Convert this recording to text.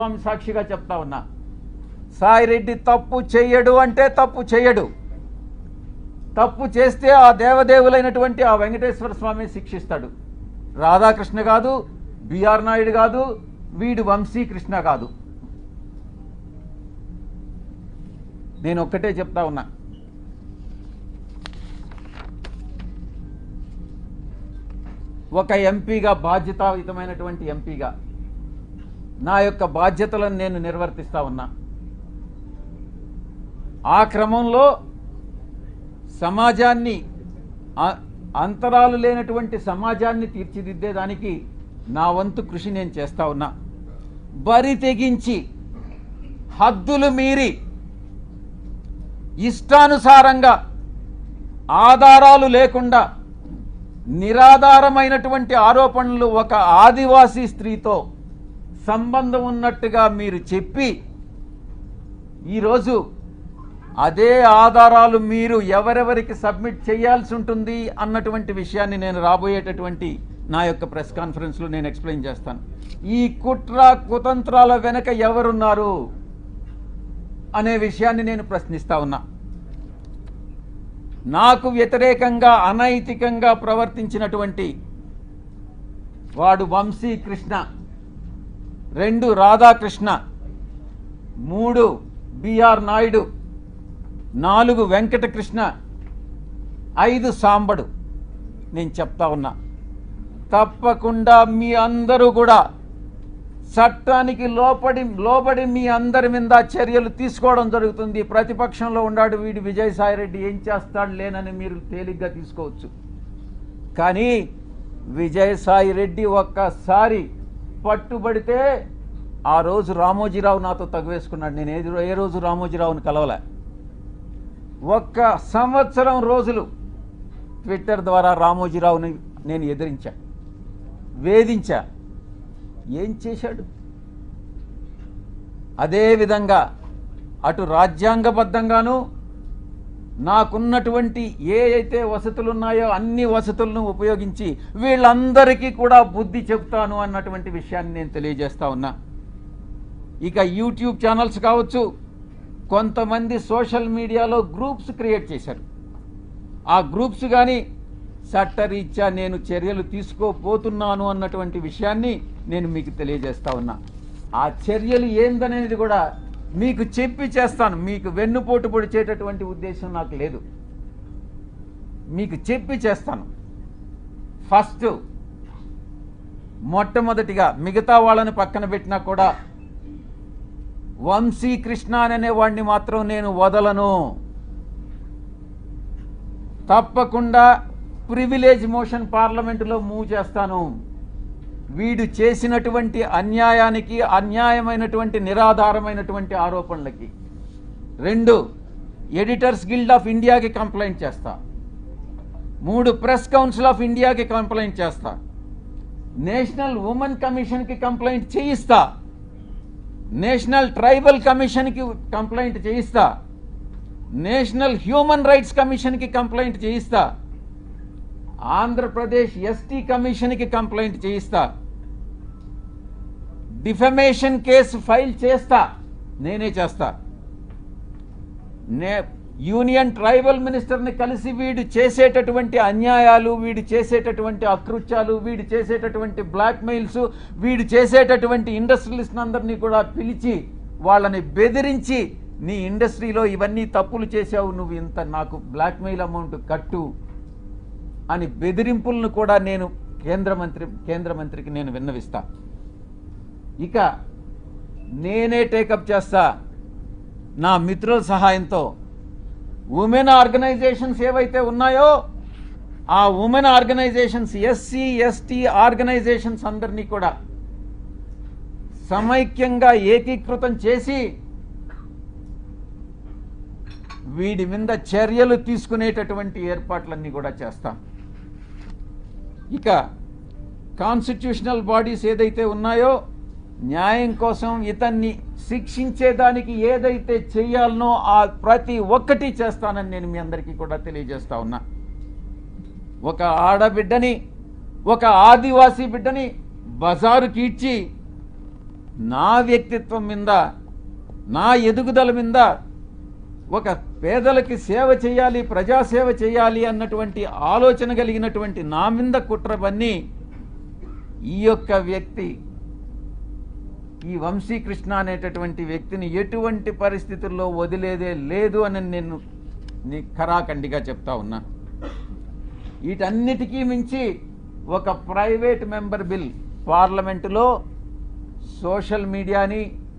స్వామి సాక్షిగా చెప్తా ఉన్నా, సాయిరెడ్డి తప్పు చెయ్యడు అంటే తప్పు చెయ్యడు. తప్పు చేస్తే ఆ దేవదేవులైనటువంటి ఆ వెంకటేశ్వర స్వామి శిక్షిస్తాడు. రాధాకృష్ణ కాదు, బిఆర్ నాయుడు కాదు, వీడు వంశీకృష్ణ కాదు. నేను ఒక్కటే చెప్తా ఉన్నా, ఒక ఎంపీగా, బాధ్యతాయుతమైనటువంటి ఎంపీగా నా యొక్క బాధ్యతలను నేను నిర్వర్తిస్తా ఉన్నా. ఆ క్రమంలో సమాజాన్ని, అంతరాలు లేనటువంటి సమాజాన్ని తీర్చిదిద్దేదానికి నా వంతు కృషి నేను చేస్తా ఉన్నా. బరి తెగించి హద్దులు మీరి ఇష్టానుసారంగా ఆధారాలు లేకుండా నిరాధారమైనటువంటి ఆరోపణలు ఒక ఆదివాసీ స్త్రీతో సంబంధం ఉన్నట్టుగా మీరు చెప్పి ఈరోజు అదే ఆధారాలు మీరు ఎవరెవరికి సబ్మిట్ చేయాల్సి ఉంటుంది అన్నటువంటి విషయాన్ని నేను రాబోయేటటువంటి నా యొక్క ప్రెస్ కాన్ఫరెన్స్లో నేను ఎక్స్ప్లెయిన్ చేస్తాను. ఈ కుట్ర కుతంత్రాల వెనక ఎవరున్నారు అనే విషయాన్ని నేను ప్రశ్నిస్తా ఉన్నా. నాకు వ్యతిరేకంగా అనైతికంగా ప్రవర్తించినటువంటి వాడు వంశీకృష్ణ, 2 రాధాకృష్ణ, 3 బిఆర్ నాయుడు, 4 వెంకటకృష్ణ, 5 సాంబడు. నేను చెప్తా ఉన్నా, తప్పకుండా మీ అందరూ కూడా చట్టానికి లోబడి మీ అందరి మీద చర్యలు తీసుకోవడం జరుగుతుంది. ప్రతిపక్షంలో ఉన్నాడు వీడు విజయసాయిరెడ్డి, ఏం చేస్తాడు లేనని మీరు తేలిగ్గా తీసుకోవచ్చు. కానీ విజయసాయిరెడ్డి ఒక్కసారి పట్టుబడితే, ఆ రోజు రామోజీరావు నాతో తగువేసుకున్నాడు. నేను ఏ రోజు రామోజీరావుని కలవలే. 1 సంవత్సరం రోజులు ట్విట్టర్ ద్వారా రామోజీరావుని నేను ఎదిరించా, వేధించా. ఏం చేశాడు? అదేవిధంగా అటు రాజ్యాంగబద్ధంగాను నాకున్నటువంటి ఏ అయితే వసతులు ఉన్నాయో అన్ని వసతులను ఉపయోగించి వీళ్ళందరికీ కూడా బుద్ధి చెప్తాను అన్నటువంటి విషయాన్ని నేను తెలియజేస్తా ఉన్నా. ఇక యూట్యూబ్ ఛానల్స్ కావచ్చు, కొంతమంది సోషల్ మీడియాలో గ్రూప్స్ క్రియేట్ చేశారు. ఆ గ్రూప్స్ కానీ చట్టరీత్యా నేను చర్యలు తీసుకోపోతున్నాను అన్నటువంటి విషయాన్ని నేను మీకు తెలియజేస్తా ఉన్నా. ఆ చర్యలు ఏందనేది కూడా మీకు చెప్పి చేస్తాను. మీకు వెన్నుపోటు పొడిచేటటువంటి ఉద్దేశం నాకు లేదు. మీకు చెప్పి చేస్తాను. ఫస్ట్, మొట్టమొదటిగా మిగతా వాళ్ళని పక్కన పెట్టినా కూడా వంశీకృష్ణ అనే వాడిని మాత్రం నేను వదలను. తప్పకుండా ప్రివిలేజ్ మోషన్ పార్లమెంటులో మూవ్ చేస్తాను. వీడు చేసినటువంటి అన్యాయానికి, అన్యాయమైనటువంటి నిరాధారమైనటువంటి ఆరోపణలకి. 2, ఎడిటర్స్ గిల్డ్ ఆఫ్ ఇండియాకి కంప్లైంట్ చేస్తా. 3, ప్రెస్ కౌన్సిల్ ఆఫ్ ఇండియాకి కంప్లైంట్ చేస్తా. నేషనల్ ఉమెన్ కమిషన్కి కంప్లైంట్ చేయిస్తా. నేషనల్ ట్రైబల్ కమిషన్కి కంప్లైంట్ చేయిస్తా. నేషనల్ హ్యూమన్ రైట్స్ కమిషన్కి కంప్లైంట్ చేయిస్తా. ఆంధ్రప్రదేశ్ ఎస్టీ కమిషన్కి కంప్లైంట్ చేయిస్తా. డిఫమేషన్ కేసు ఫైల్ చేస్తా, నేనే చేస్తా. యూనియన్ ట్రైబల్ మినిస్టర్ని కలిసి వీడు చేసేటటువంటి అన్యాయాలు, వీడు చేసేటటువంటి అకృత్యాలు, వీడు చేసేటటువంటి బ్లాక్మెయిల్స్, వీడు చేసేటటువంటి ఇండస్ట్రియలిస్ట్ అందరినీ కూడా పిలిచి వాళ్ళని బెదిరించి, నీ ఇండస్ట్రీలో ఇవన్నీ తప్పులు చేశావు, నువ్వు ఇంత నాకు బ్లాక్మెయిల్ అమౌంట్ కట్టు అని బెదిరింపులను కూడా నేను కేంద్ర మంత్రికి నేను విన్నవిస్తా. ఇక నేనే టేకప్ చేస్తా నా మిత్రుల సహాయంతో. ఉమెన్ ఆర్గనైజేషన్స్ ఏవైతే ఉన్నాయో ఆ women organisations, SC ST organisations అందరినీ కూడా సమైక్యంగా ఏకీకృతం చేసి వీడి మీద చర్యలు తీసుకునేటటువంటి ఏర్పాట్లన్నీ కూడా చేస్తాం. ఇక కాన్స్టిట్యూషనల్ బాడీస్ ఏదైతే ఉన్నాయో న్యాయం కోసం ఇతన్ని శిక్షించేదానికి ఏదైతే చేయాలనో ఆ ప్రతి ఒక్కటి చేస్తానని నేను మీ అందరికీ కూడా తెలియజేస్తా ఉన్నా. ఒక ఆడబిడ్డని, ఒక ఆదివాసీ బిడ్డని బజారు కీడ్చి నా వ్యక్తిత్వం మీద, నా ఎదుగుదల మీద, ఒక పేదలకి సేవ చేయాలి, ప్రజాసేవ చేయాలి అన్నటువంటి ఆలోచన కలిగినటువంటి నా మీద కుట్ర పన్ని ఈ యొక్క వ్యక్తి, ఈ వంశీకృష్ణ అనేటటువంటి వ్యక్తిని ఎటువంటి పరిస్థితుల్లో వదిలేదే లేదు అని నేను ఖరాఖండిగా చెప్తా ఉన్నా. వీటన్నిటికీ మించి ఒక ప్రైవేట్ మెంబర్ బిల్ పార్లమెంటులో సోషల్ మీడియాని